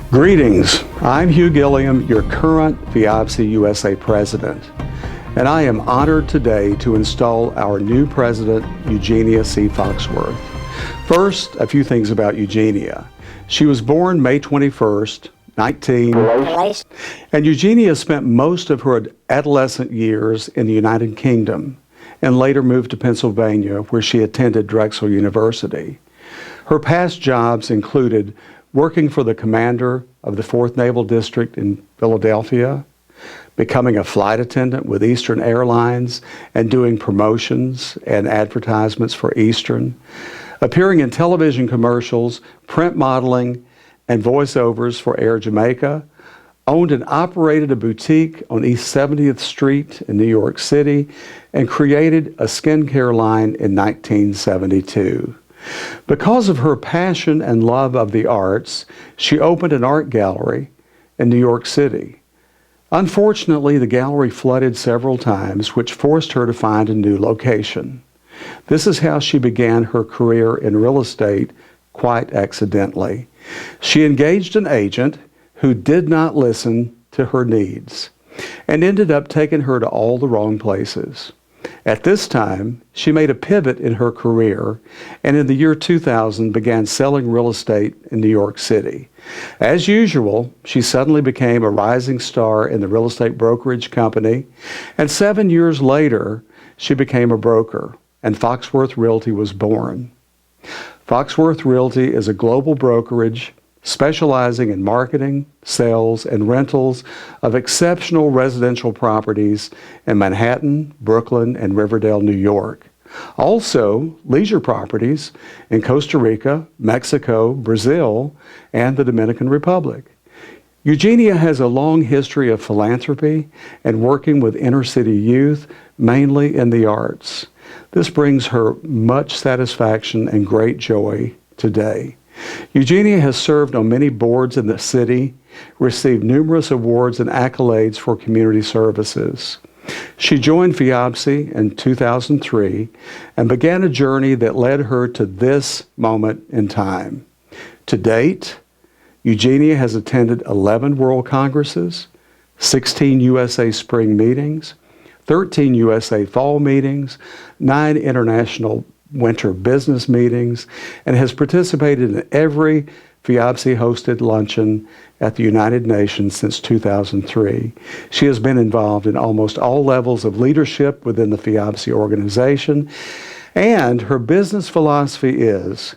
Greetings, I'm Hugh Gilliam, your current FIABCI-USA President, and I am honored today to install our new President, Eugenia C. Foxworth. First, a few things about Eugenia. She was born May 21st, and Eugenia spent most of her adolescent years in the United Kingdom and later moved to Pennsylvania, where she attended Drexel University. Her past jobs included working for the commander of the 4th Naval District in Philadelphia, becoming a flight attendant with Eastern Airlines and doing promotions and advertisements for Eastern, appearing in television commercials, print modeling, and voiceovers for Air Jamaica, owned and operated a boutique on East 70th Street in New York City, and created a skincare line in 1972. Because of her passion and love of the arts, she opened an art gallery in New York City. Unfortunately, the gallery flooded several times, which forced her to find a new location. This is how she began her career in real estate, quite accidentally. She engaged an agent who did not listen to her needs and ended up taking her to all the wrong places. At this time, she made a pivot in her career and in the year 2000 began selling real estate in New York City. As usual, she suddenly became a rising star in the real estate brokerage company, and 7 years later, she became a broker, and Foxworth Realty was born. Foxworth Realty is a global brokerage specializing in marketing, sales, and rentals of exceptional residential properties in Manhattan, Brooklyn, and Riverdale, New York. Also, leisure properties in Costa Rica, Mexico, Brazil, and the Dominican Republic. Eugenia has a long history of philanthropy and working with inner-city youth, mainly in the arts. This brings her much satisfaction and great joy today. Eugenia has served on many boards in the city, received numerous awards and accolades for community services. She joined FIABCI in 2003 and began a journey that led her to this moment in time. To date, Eugenia has attended 11 World Congresses, 16 USA Spring Meetings, 13 USA Fall Meetings, 9 International Winter Business Meetings, and has participated in every FIABCI-hosted luncheon at the United Nations since 2003. She has been involved in almost all levels of leadership within the FIABCI organization, and her business philosophy is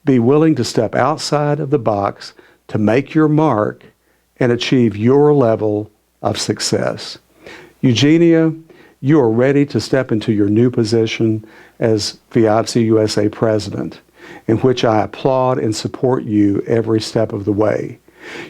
be willing to step outside of the box to make your mark and achieve your level of success. Eugenia, you are ready to step into your new position as FIABCI-USA President, in which I applaud and support you every step of the way.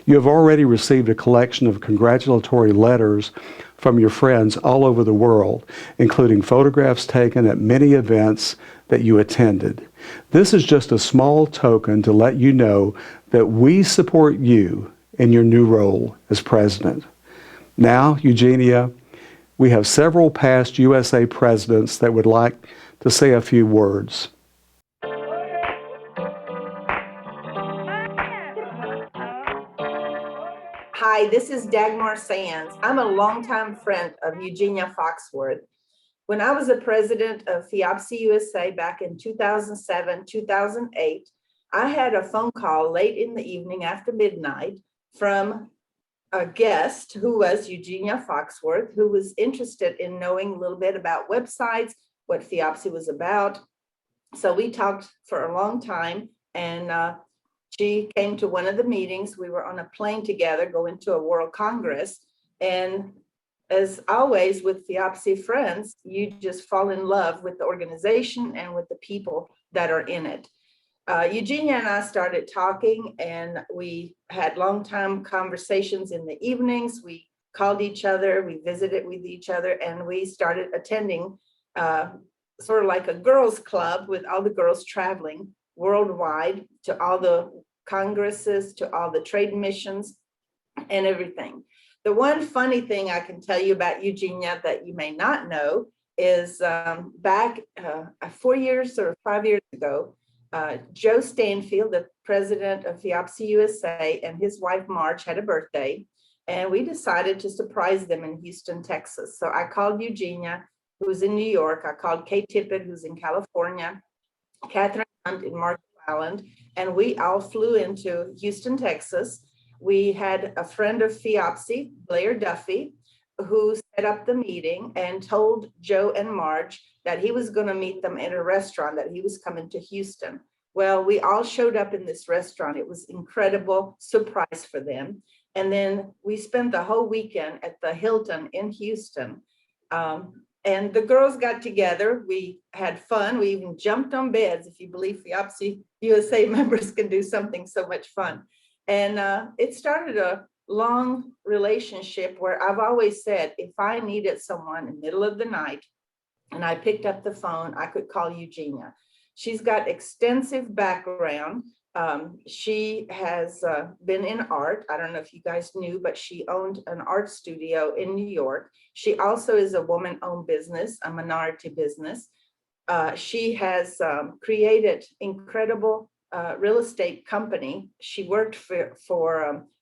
You have already received a collection of congratulatory letters from your friends all over the world, including photographs taken at many events that you attended. This is just a small token to let you know that we support you in your new role as President. Now, Eugenia, we have several past USA presidents that would like to say a few words. Hi, this is Dagmar Sands. I'm a longtime friend of Eugenia Foxworth. When I was the president of FIABCI-USA back in 2007, 2008, I had a phone call late in the evening after midnight from a guest who was Eugenia Foxworth, who was interested in knowing a little bit about websites, what FIABCI was about. So we talked for a long time, and she came to one of the meetings. We were on a plane together going to a World Congress. And as always with FIABCI friends, you just fall in love with the organization and with the people that are in it. Eugenia and I started talking, and we had long-time conversations in the evenings. We called each other, we visited with each other, and we started attending sort of like a girls' club with all the girls traveling worldwide to all the congresses, to all the trade missions and everything. The one funny thing I can tell you about Eugenia that you may not know is back 4 years or 5 years ago, Joe Stanfield, the president of FIABCI USA, and his wife Marge had a birthday, and we decided to surprise them in Houston, Texas. So I called Eugenia, who's in New York. I called Kay Tippett, who's in California, Catherine Hunt in Marco Island, and we all flew into Houston, Texas. We had a friend of FIABCI, Blair Duffy, who set up the meeting and told Joe and Marge that he was going to meet them at a restaurant, that he was coming to Houston. Well, we all showed up in this restaurant. It was incredible surprise for them. And then we spent the whole weekend at the Hilton in Houston. And the girls got together. We had fun. We even jumped on beds. If you believe FIABCI USA members can do something so much fun. And it started a long relationship where I've always said, if I needed someone in the middle of the night and I picked up the phone, I could call Eugenia. She's got extensive background. She has been in art. I don't know if you guys knew, but she owned an art studio in New York. She also is a woman-owned business, a minority business. She has created incredible real estate company. She worked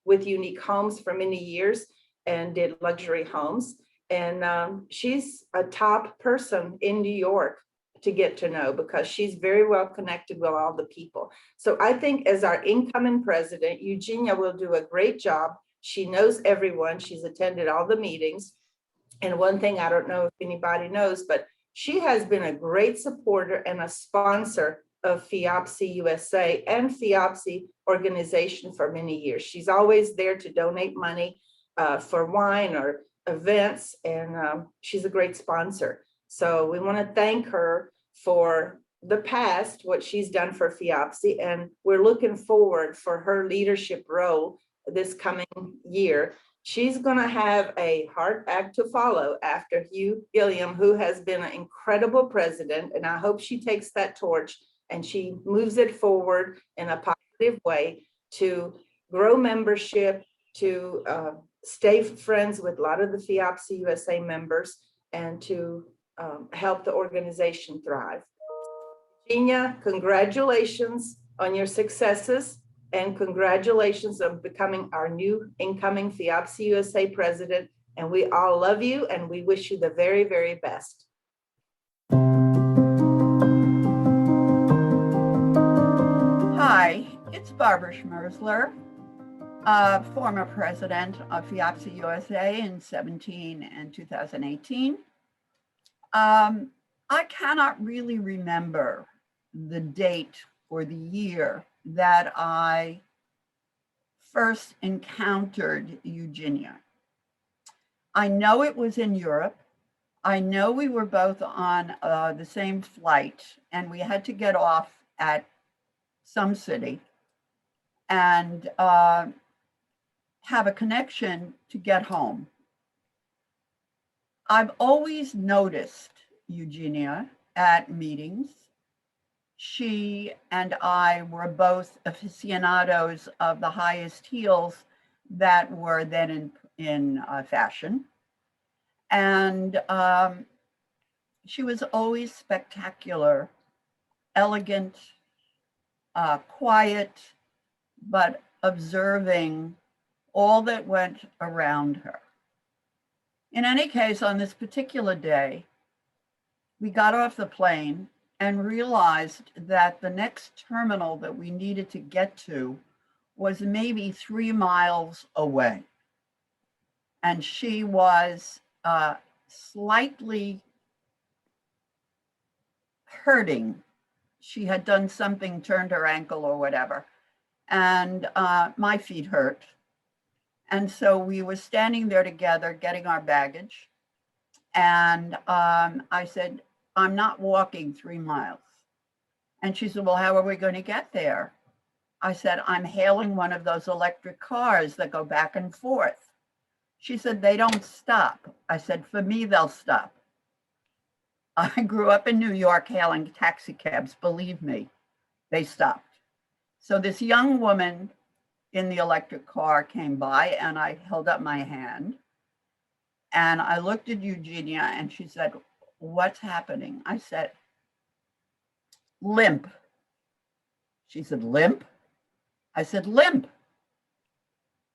with Unique Homes for many years and did luxury homes. And she's a top person in New York to get to know because she's very well connected with all the people. So I think as our incoming president, Eugenia will do a great job. She knows everyone. She's attended all the meetings. And one thing, I don't know if anybody knows, but she has been a great supporter and a sponsor of FIABCI USA and FIABCI organization for many years. She's always there to donate money for wine or events, and she's a great sponsor. So we want to thank her for the past, what she's done for FIABCI, and we're looking forward for her leadership role this coming year. She's going to have a hard act to follow after Hugh Gilliam, who has been an incredible president, and I hope she takes that torch and she moves it forward in a positive way to grow membership, to stay friends with a lot of the FIABCI USA members, and to help the organization thrive. Eugenia, congratulations on your successes, and congratulations on becoming our new incoming FIABCI USA president. And we all love you, and we wish you the very, very best. Hi, it's Barbara Schmerzler, former president of FIABCI USA in 2017 and 2018. I cannot really remember the date or the year that I first encountered Eugenia. I know it was in Europe. I know we were both on the same flight, and we had to get off at some city and have a connection to get home. I've always noticed Eugenia at meetings. She and I were both aficionados of the highest heels that were then in fashion. And she was always spectacular, elegant, quiet, but observing all that went around her. In any case, on this particular day, we got off the plane and realized that the next terminal that we needed to get to was maybe 3 miles away. And she was slightly hurting. She had done something, turned her ankle or whatever. And my feet hurt. And so we were standing there together getting our baggage. And I said, I'm not walking 3 miles. And she said, well, how are we going to get there? I said, I'm hailing one of those electric cars that go back and forth. She said, they don't stop. I said, for me, they'll stop. I grew up in New York hailing taxi cabs. Believe me, they stopped. So this young woman in the electric car came by, and I held up my hand. And I looked at Eugenia, and she said, what's happening? I said, limp. She said, limp? I said, limp.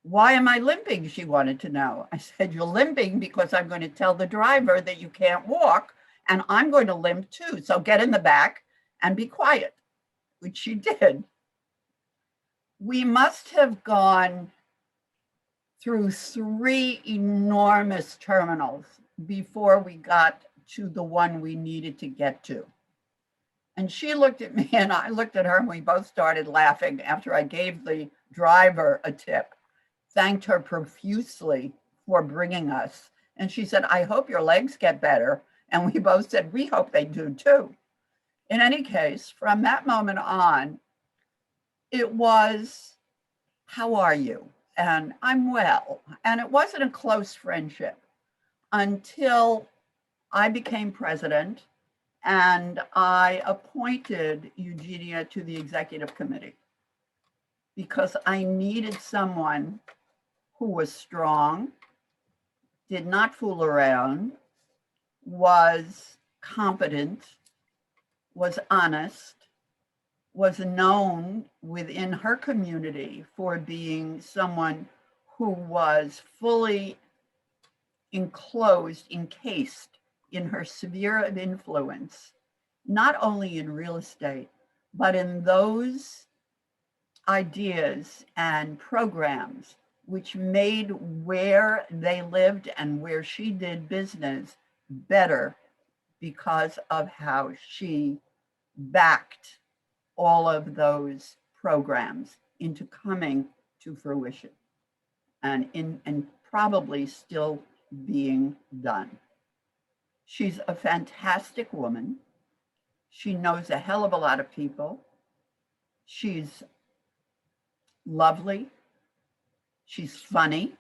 Why am I limping? She wanted to know. I said, you're limping because I'm going to tell the driver that you can't walk, and I'm going to limp too. So get in the back and be quiet, which she did. We must have gone through 3 enormous terminals before we got to the one we needed to get to. And she looked at me and I looked at her, and we both started laughing after I gave the driver a tip, thanked her profusely for bringing us. And she said, I hope your legs get better. And we both said, we hope they do too. In any case, from that moment on, it was, how are you? And I'm well. And it wasn't a close friendship until I became president and I appointed Eugenia to the executive committee because I needed someone who was strong, did not fool around, was competent, was honest, was known within her community for being someone who was fully encased in her sphere of influence, not only in real estate, but in those ideas and programs which made where they lived and where she did business better because of how she backed all of those programs into coming to fruition and probably still being done. She's a fantastic woman. She knows a hell of a lot of people. She's lovely. She's funny.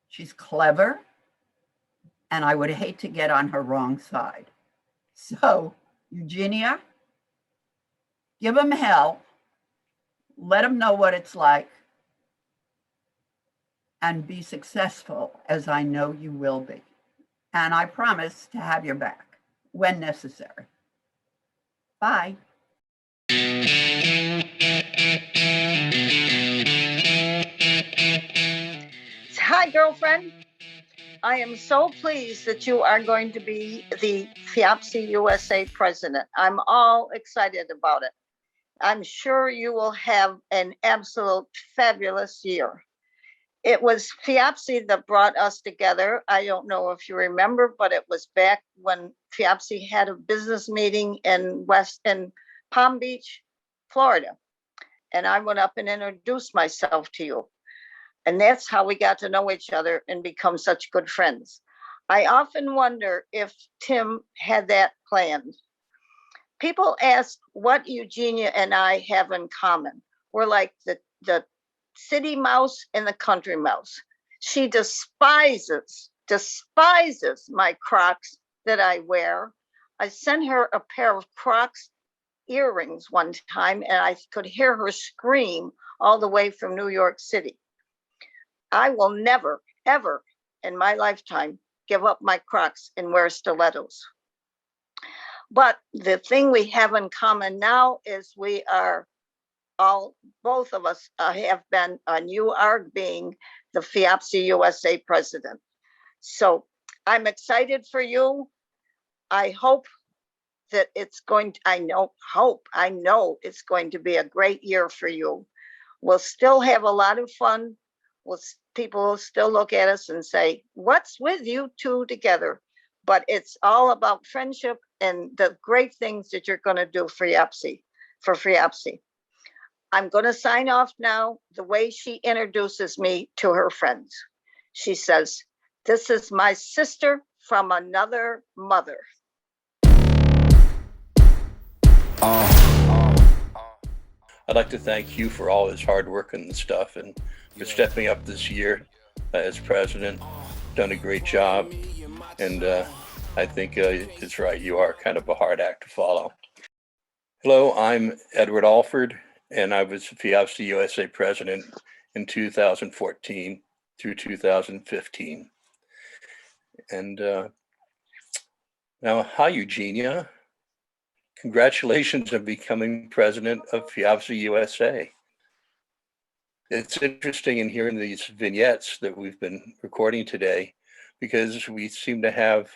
She's clever. And I would hate to get on her wrong side. So, Eugenia, give them hell. Let them know what it's like. And be successful, as I know you will be. And I promise to have your back when necessary. Bye. Hi, girlfriend. I am so pleased that you are going to be the FIABCI-USA President. I'm all excited about it. I'm sure you will have an absolute fabulous year. It was FIABCI that brought us together. I don't know if you remember, but it was back when FIABCI had a business meeting in Palm Beach, Florida. And I went up and introduced myself to you. And that's how we got to know each other and become such good friends. I often wonder if Tim had that planned. People ask what Eugenia and I have in common. We're like the city mouse and the country mouse. She despises my Crocs that I wear. I sent her a pair of Crocs earrings one time, and I could hear her scream all the way from New York City. I will never, ever in my lifetime give up my Crocs and wear stilettos. But the thing we have in common now is we are both of us have been, and you are being the FIABCI-USA President. So I'm excited for you. I hope that it's going to, I know it's going to be a great year for you. We'll still have a lot of fun. People will still look at us and say, what's with you two together? But it's all about friendship and the great things that you're going to do for FIABCI. I'm going to sign off now the way she introduces me to her friends. She says, this is my sister from another mother. I'd like to thank Hugh for all his hard work and stuff and for stepping up this year as president. Done a great job. And I think it's right. You are kind of a hard act to follow. Hello, I'm Edward Alford, and I was FIABCI-USA President in 2014 through 2015. And now, hi, Eugenia. congratulations on becoming president of FIABCI USA. It's interesting in hearing these vignettes that we've been recording today, because we seem to have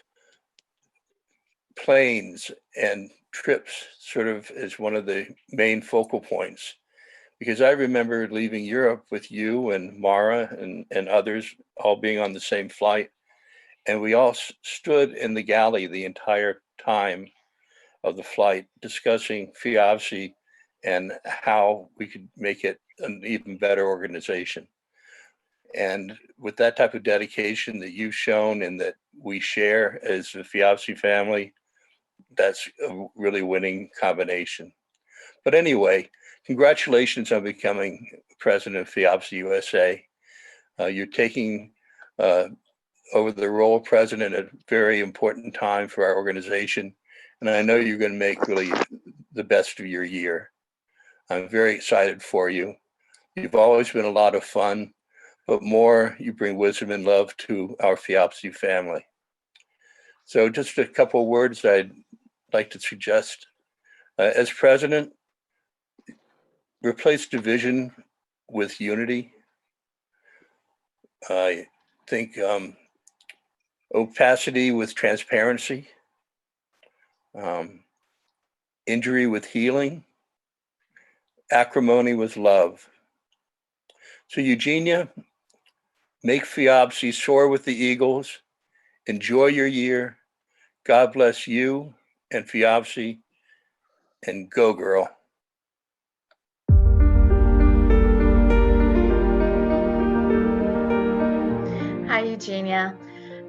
planes and trips sort of as one of the main focal points. Because I remember leaving Europe with you and Mara and others all being on the same flight. And we all stood in the galley the entire time of the flight discussing FIABCI and how we could make it an even better organization. And with that type of dedication that you've shown and that we share as the FIABCI family, that's a really winning combination. But anyway, congratulations on becoming president of FIABCI USA. You're taking over the role of president at a very important time for our organization. And I know you're going to make really the best of your year. I'm very excited for you. You've always been a lot of fun, but more, you bring wisdom and love to our FIABCI family. So just a couple of words I'd like to suggest. As president, replace division with unity. I think opacity with transparency, injury with healing, acrimony with love. So Eugenia, make FIABCI soar with the eagles. Enjoy your year. God bless you and FIABCI, and go, girl. Hi, Eugenia.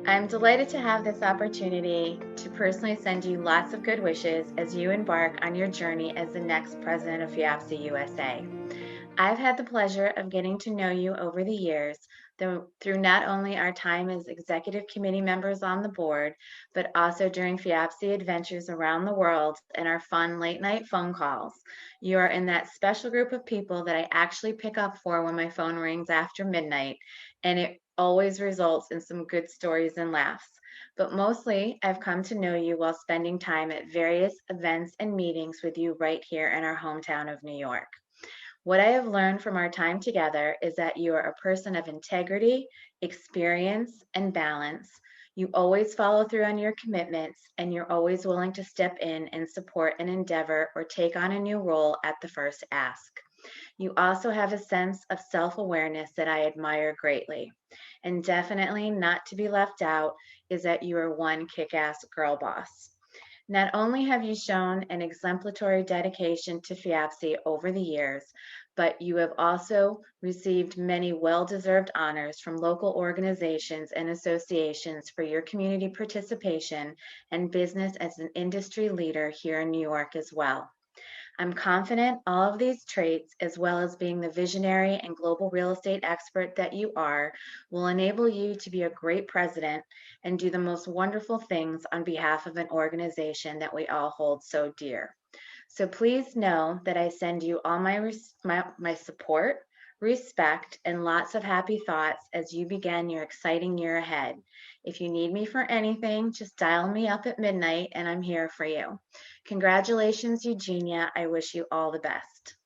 I'm delighted to have this opportunity to personally send you lots of good wishes as you embark on your journey as the next president of FIABCI USA. I've had the pleasure of getting to know you over the years through not only our time as executive committee members on the board, but also during FIABCI adventures around the world and our fun late night phone calls. You are in that special group of people that I actually pick up for when my phone rings after midnight, and it always results in some good stories and laughs. But mostly, I've come to know you while spending time at various events and meetings with you right here in our hometown of New York. What I have learned from our time together is that you are a person of integrity, experience, and balance. You always follow through on your commitments, and you're always willing to step in and support an endeavor or take on a new role at the first ask. You also have a sense of self-awareness that I admire greatly. And definitely not to be left out is that you are one kick-ass girl boss. Not only have you shown an exemplary dedication to FIABCI over the years, but you have also received many well-deserved honors from local organizations and associations for your community participation and business as an industry leader here in New York as well. I'm confident all of these traits, as well as being the visionary and global real estate expert that you are, will enable you to be a great president and do the most wonderful things on behalf of an organization that we all hold so dear. So please know that I send you all my support, respect, and lots of happy thoughts as you begin your exciting year ahead. If you need me for anything, just dial me up at midnight and I'm here for you. Congratulations, Eugenia. I wish you all the best.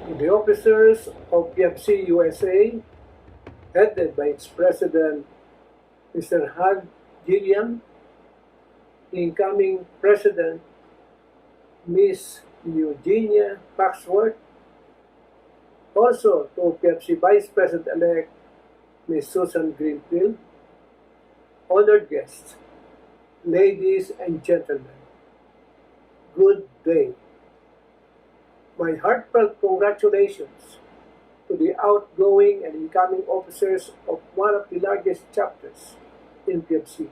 To the officers of FIABCI USA, headed by its president, Mr. Hag Gilliam, the incoming president, Ms. Eugenia Foxworth, also to FIABCI Vice President-elect Ms. Susan Greenfield, honored guests, ladies and gentlemen, good day. My heartfelt congratulations to the outgoing and incoming officers of one of the largest chapters in FIABCI,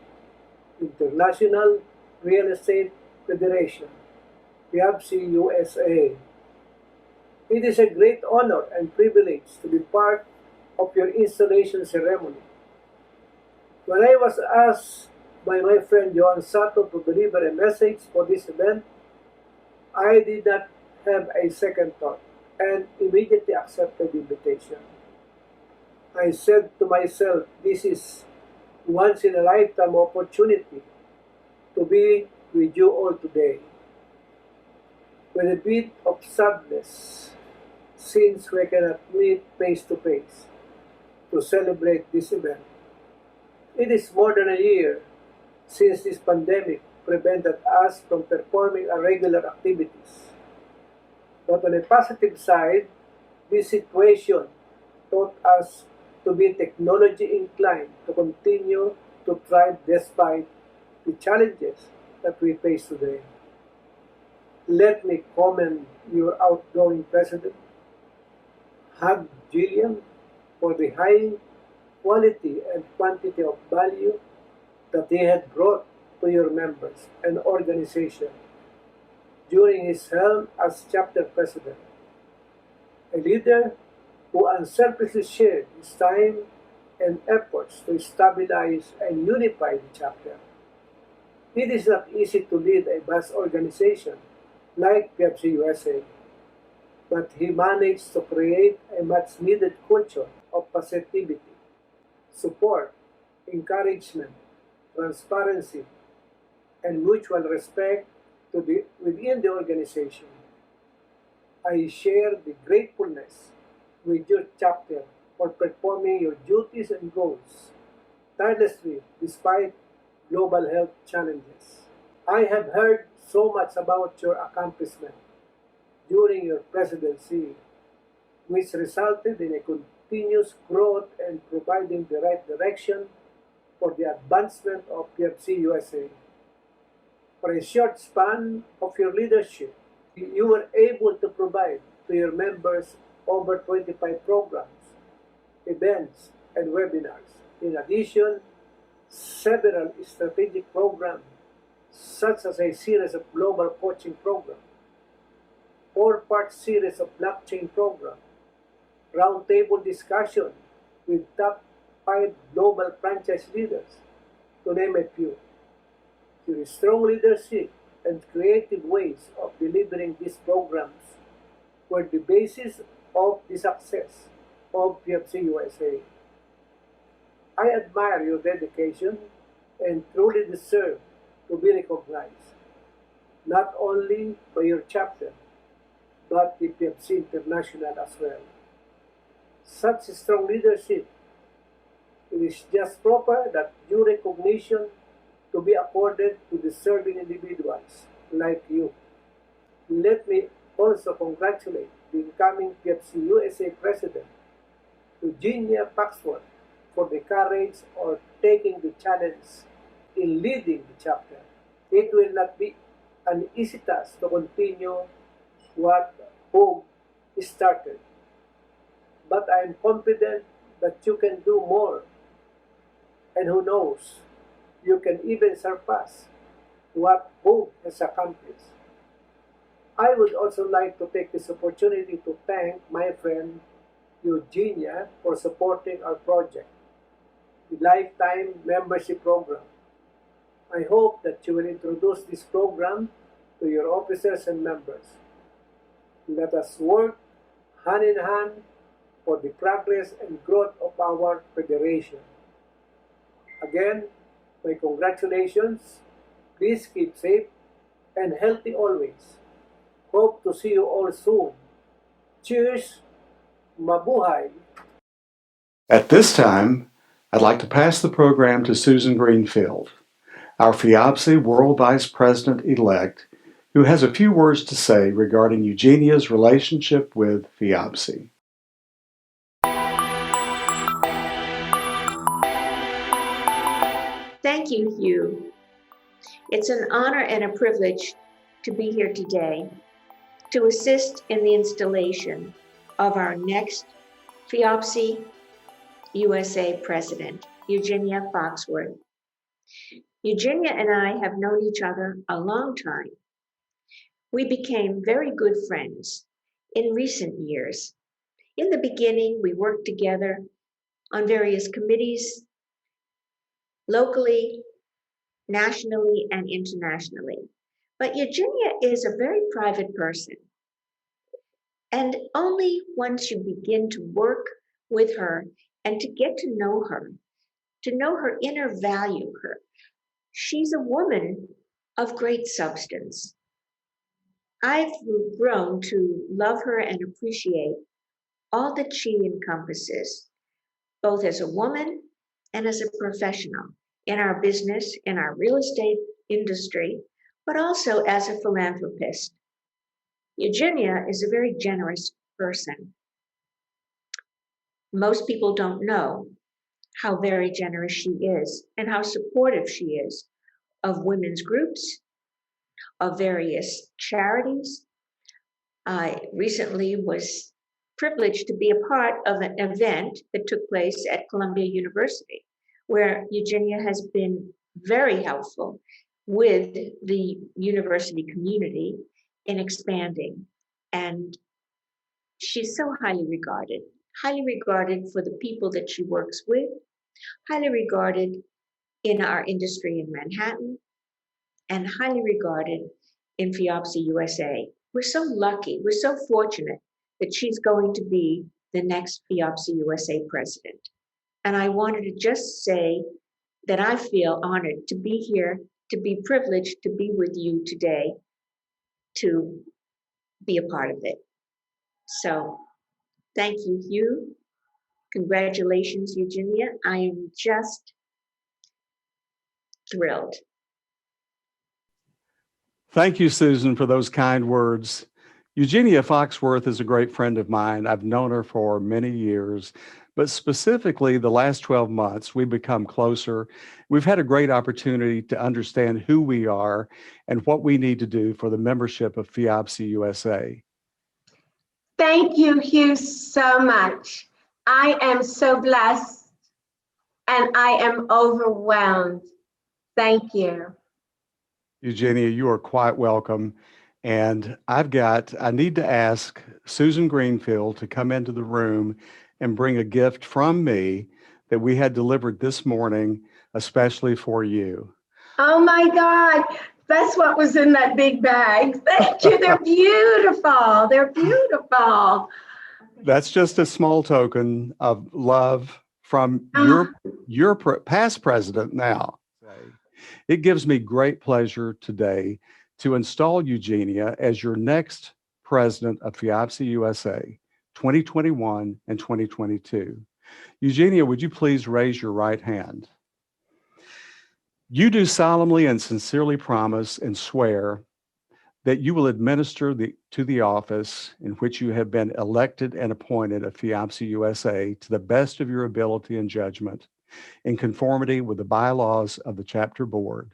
International Real Estate Federation, FIABCI USA. It is a great honor and privilege to be part of your installation ceremony. When I was asked by my friend Joan Sato to deliver a message for this event, I did not have a second thought and immediately accepted the invitation. I said to myself, this is once in a lifetime opportunity to be with you all today. With a bit of sadness, since we cannot meet face to face to celebrate this event. It is more than a year since this pandemic prevented us from performing our regular activities. But on a positive side, this situation taught us to be technology inclined to continue to thrive despite the challenges that we face today. Let me commend your outgoing president, Hug Jillian, for the high quality and quantity of value that he had brought to your members and organization during his helm as chapter president. A leader who unselfishly shared his time and efforts to stabilize and unify the chapter. It is not easy to lead a vast organization like FIABCI USA, but he managed to create a much needed culture of positivity, support, encouragement, transparency, and mutual respect within the organization. I share the gratefulness with your chapter for performing your duties and goals tirelessly despite global health challenges. I have heard so much about your accomplishment during your presidency, which resulted in a continuous growth and providing the right direction for the advancement of FIABCI USA. For a short span of your leadership, you were able to provide to your members over 25 programs, events, and webinars. In addition, several strategic programs, such as a series of global coaching programs, 4-part series of blockchain program, roundtable discussion with top 5 global franchise leaders, to name a few. Your strong leadership and creative ways of delivering these programs were the basis of the success of FIABCI USA. I admire your dedication and truly deserve to be recognized, not only by your chapter, but the FIABCI International as well. Such strong leadership, it is just proper that due recognition to be accorded to deserving individuals like you. Let me also congratulate the incoming FIABCI USA President, Eugenia Foxworth, for the courage of taking the challenge in leading the chapter. It will not be an easy task to continue what Hope started, but I am confident that you can do more, and who knows, you can even surpass what Hope has accomplished. I would also like to take this opportunity to thank my friend Eugenia for supporting our project, the Lifetime Membership Program. I hope that you will introduce this program to your officers and members. Let us work hand in hand for the progress and growth of our federation. Again, my congratulations. Please keep safe and healthy always. Hope to see you all soon. Cheers! Mabuhay! At this time, I'd like to pass the program to Susan Greenfield, our FIABCI World Vice President-elect, who has a few words to say regarding Eugenia's relationship with FIABCI. Thank you, Hugh. It's an honor and a privilege to be here today to assist in the installation of our next FIABCI USA President, Eugenia Foxworth. Eugenia and I have known each other a long time. We became very good friends in recent years. In the beginning, we worked together on various committees, locally, nationally, and internationally. But Eugenia is a very private person. And only once you begin to work with her and to get to know her inner value. She's a woman of great substance. I've grown to love her and appreciate all that she encompasses, both as a woman and as a professional in our business, in our real estate industry, but also as a philanthropist. Eugenia is a very generous person. Most people don't know how very generous she is and how supportive she is of women's groups, of various charities. I recently was privileged to be a part of an event that took place at Columbia University, where Eugenia has been very helpful with the university community in expanding. And she's so highly regarded for the people that she works with, highly regarded in our industry in Manhattan, and highly regarded in FIABCI USA. We're so lucky, we're so fortunate that she's going to be the next FIABCI USA president. And I wanted to just say that I feel honored to be here, to be privileged to be with you today, to be a part of it. So thank you, Hugh. Congratulations, Eugenia. I am just thrilled. Thank you, Susan, for those kind words. Eugenia Foxworth is a great friend of mine. I've known her for many years, but specifically the last 12 months, we've become closer. We've had a great opportunity to understand who we are and what we need to do for the membership of FIABCI USA. Thank you, Hugh, so much. I am so blessed and I am overwhelmed. Thank you. Eugenia, you are quite welcome. And I need to ask Susan Greenfield to come into the room and bring a gift from me that we had delivered this morning, especially for you. Oh my God, that's what was in that big bag. Thank you, they're beautiful. They're beautiful. That's just a small token of love from your past president now. It gives me great pleasure today to install Eugenia as your next president of FIABCI USA 2021 and 2022. Eugenia, would you please raise your right hand? You do solemnly and sincerely promise and swear that you will administer to the office in which you have been elected and appointed of FIABCI USA to the best of your ability and judgment, in conformity with the bylaws of the chapter board,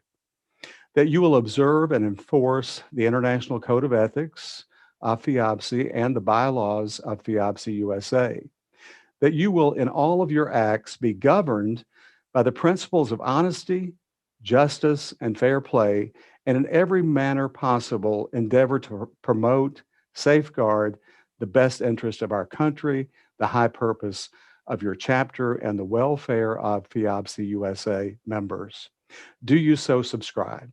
that you will observe and enforce the International Code of Ethics of FIABCI and the bylaws of FIABCI USA, that you will in all of your acts be governed by the principles of honesty, justice, and fair play, and in every manner possible endeavor to promote, safeguard the best interest of our country, the high purpose of your chapter, and the welfare of FIABCI USA members. Do you so subscribe?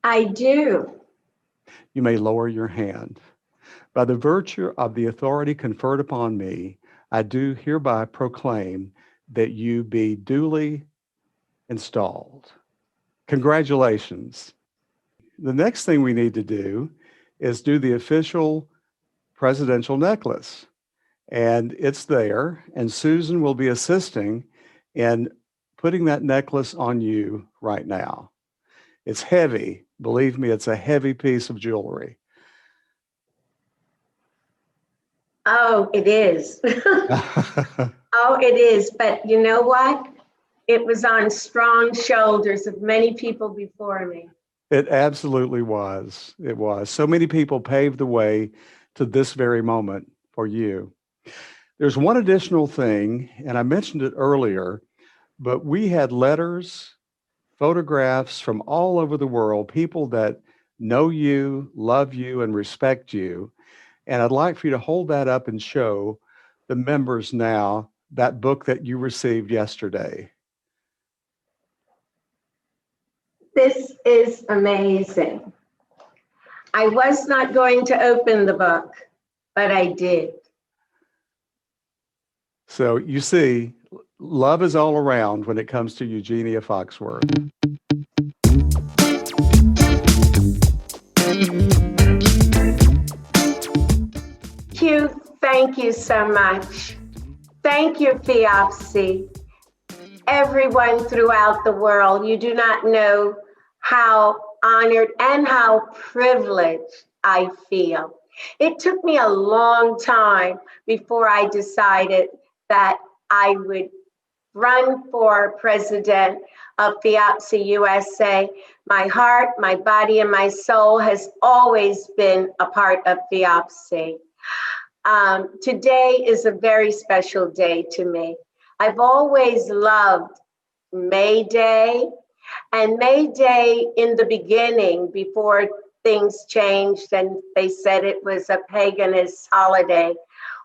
I do. You may lower your hand. By the virtue of the authority conferred upon me, I do hereby proclaim that you be duly installed. Congratulations. The next thing we need to do is do the official presidential necklace. And it's there, and Susan will be assisting in putting that necklace on you right now. It's heavy. Believe me, it's a heavy piece of jewelry. Oh, it is. Oh, it is. But you know what? It was on strong shoulders of many people before me. It absolutely was. It was. So many people paved the way to this very moment for you. There's one additional thing, and I mentioned it earlier, but we had letters, photographs from all over the world, people that know you, love you, and respect you. And I'd like for you to hold that up and show the members now that book that you received yesterday. This is amazing. I was not going to open the book, but I did. So you see, love is all around when it comes to Eugenia Foxworth. Hugh, thank you so much. Thank you, FIABCI. Everyone throughout the world, you do not know how honored and how privileged I feel. It took me a long time before I decided that I would run for president of FIABCI USA. My heart, my body, and my soul has always been a part of FIABCI. Today is a very special day to me. I've always loved May Day, and May Day in the beginning, before things changed and they said it was a paganist holiday,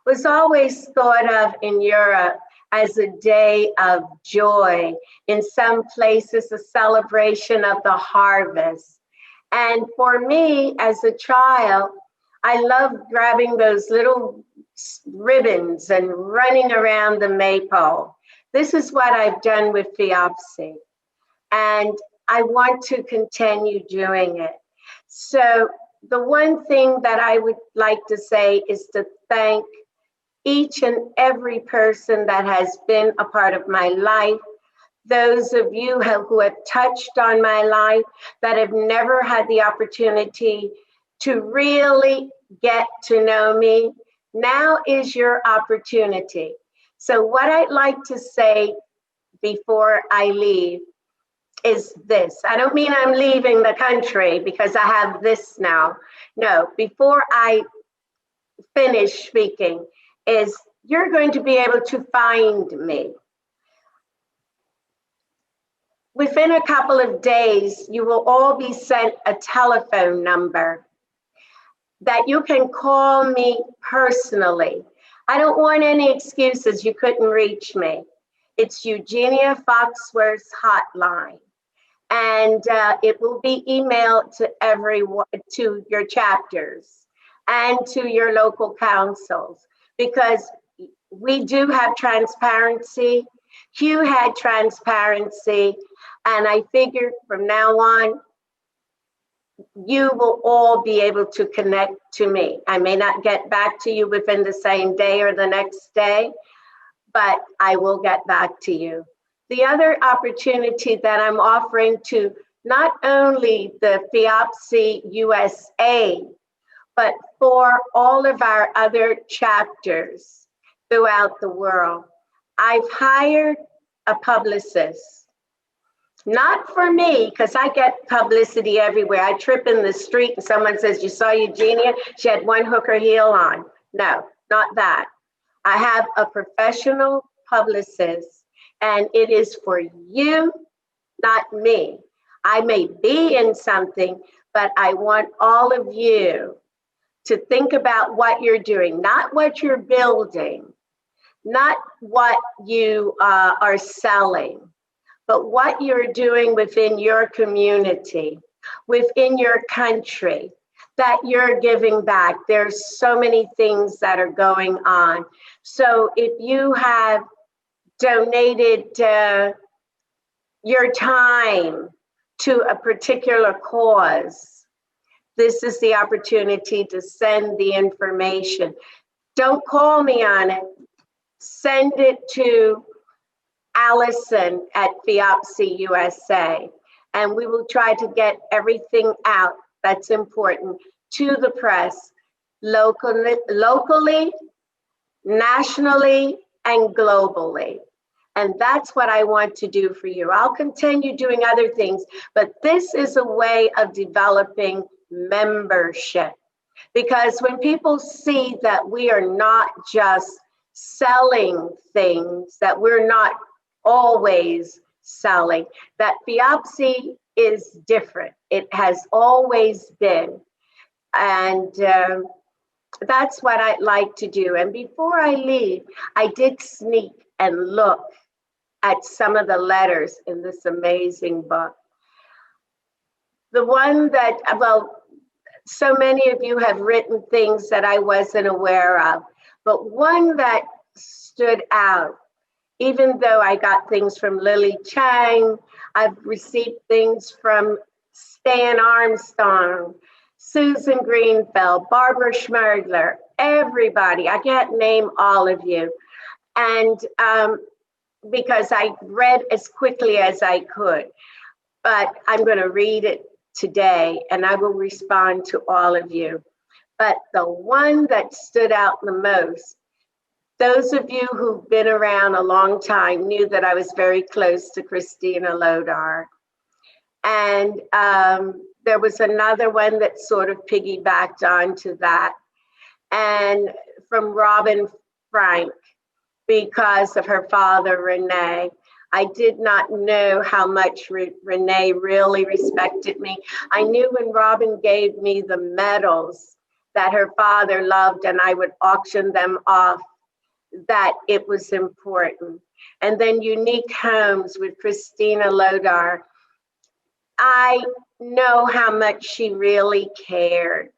was always thought of in Europe as a day of joy. In some places, a celebration of the harvest. And for me, as a child, I loved grabbing those little ribbons and running around the maypole. This is what I've done with FIABCI, and I want to continue doing it. So the one thing that I would like to say is to thank each and every person that has been a part of my life, those of you who have touched on my life, that have never had the opportunity to really get to know me. Now is your opportunity. So what I'd like to say before I leave is this. I don't mean I'm leaving the country because I have this now. No, before I finish speaking, is you're going to be able to find me. Within a couple of days, you will all be sent a telephone number that you can call me personally. I don't want any excuses you couldn't reach me. It's Eugenia Foxworth's hotline. And it will be emailed to everyone, to your chapters and to your local councils, because we do have transparency. Hugh had transparency, and I figure from now on, you will all be able to connect to me. I may not get back to you within the same day or the next day, but I will get back to you. The other opportunity that I'm offering to not only the FIABCI USA, but for all of our other chapters throughout the world, I've hired a publicist. Not for me, because I get publicity everywhere. I trip in the street and someone says, "You saw Eugenia? She had one hooker heel on." No, not that. I have a professional publicist, and it is for you, not me. I may be in something, but I want all of you to think about what you're doing, not what you're building, not what you are selling, but what you're doing within your community, within your country, that you're giving back. There's so many things that are going on. So if you have donated your time to a particular cause, this is the opportunity to send the information. Don't call me on it. Send it to Allison at FIABCI USA, and we will try to get everything out that's important to the press, locally, nationally, and globally. And that's what I want to do for you. I'll continue doing other things, but this is a way of developing membership. Because when people see that we are not just selling things, that we're not always selling, that FIABCI is different. It has always been. And that's what I'd like to do. And before I leave, I did sneak and look at some of the letters in this amazing book. The one that, well, so many of you have written things that I wasn't aware of, but one that stood out even though I got things from Lily Chang, I've received things from Stan Armstrong, Susan Greenfeld, Barbara Schmergler, everybody. I can't name all of you. And because I read as quickly as I could, but I'm going to read it today and I will respond to all of you. But the one that stood out the most, those of you who've been around a long time knew that I was very close to Christina Lodar. And there was another one that sort of piggybacked onto that. And from Robin Frank, because of her father, Renee. I did not know how much Renee really respected me. I knew when Robin gave me the medals that her father loved and I would auction them off, that it was important. And then Unique Homes with Christina Lodar. I know how much she really cared,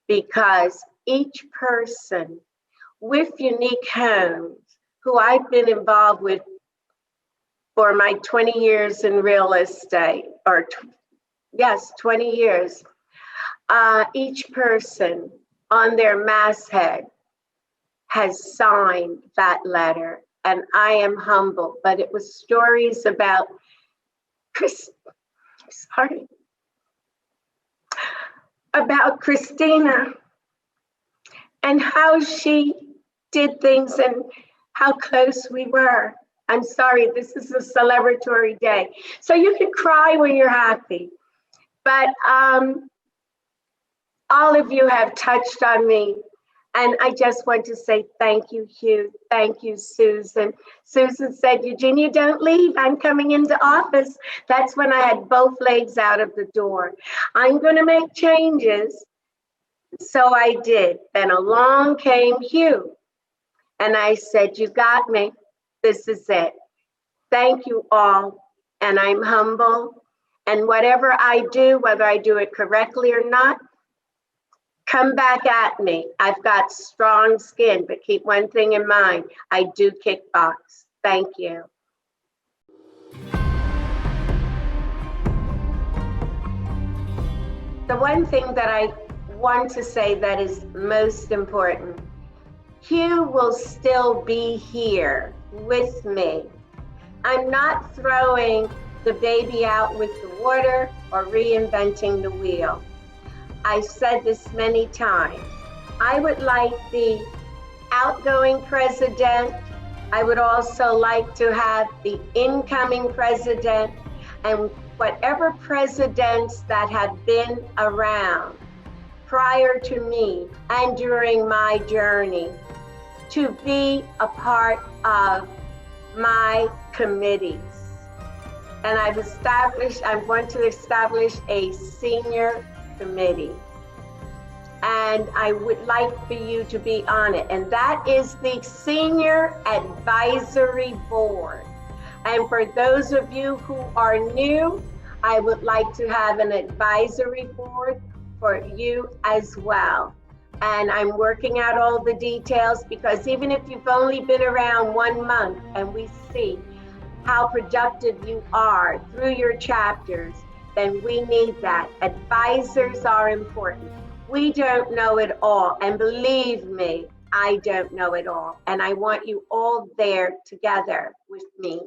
because each person with Unique Homes, who I've been involved with for my 20 years in real estate, or 20 years, each person on their masthead has signed that letter, and I am humble, but it was stories about about Christina and how she did things and how close we were. I'm sorry, this is a celebratory day. So you can cry when you're happy. But all of you have touched on me. And I just want to say thank you, Hugh. Thank you, Susan. Susan said, Eugenia, don't leave. I'm coming into office. That's when I had both legs out of the door. I'm going to make changes. So I did. Then along came Hugh. And I said, you got me. This is it. Thank you all. And I'm humble. And whatever I do, whether I do it correctly or not, come back at me. I've got strong skin, but keep one thing in mind. I do kickbox. Thank you. The one thing that I want to say that is most important, Hugh will still be here with me. I'm not throwing the baby out with the water or reinventing the wheel. I've said this many times. I would like the outgoing president. I would also like to have the incoming president and whatever presidents that have been around prior to me and during my journey to be a part of my committees. And I want to establish a senior committee. And I would like for you to be on it. And that is the Senior Advisory Board. And for those of you who are new, I would like to have an advisory board for you as well. And I'm working out all the details, because even if you've only been around 1 month and we see how productive you are through your chapters, then we need that. Advisors are important. We don't know it all. And believe me, I don't know it all. And I want you all there together with me.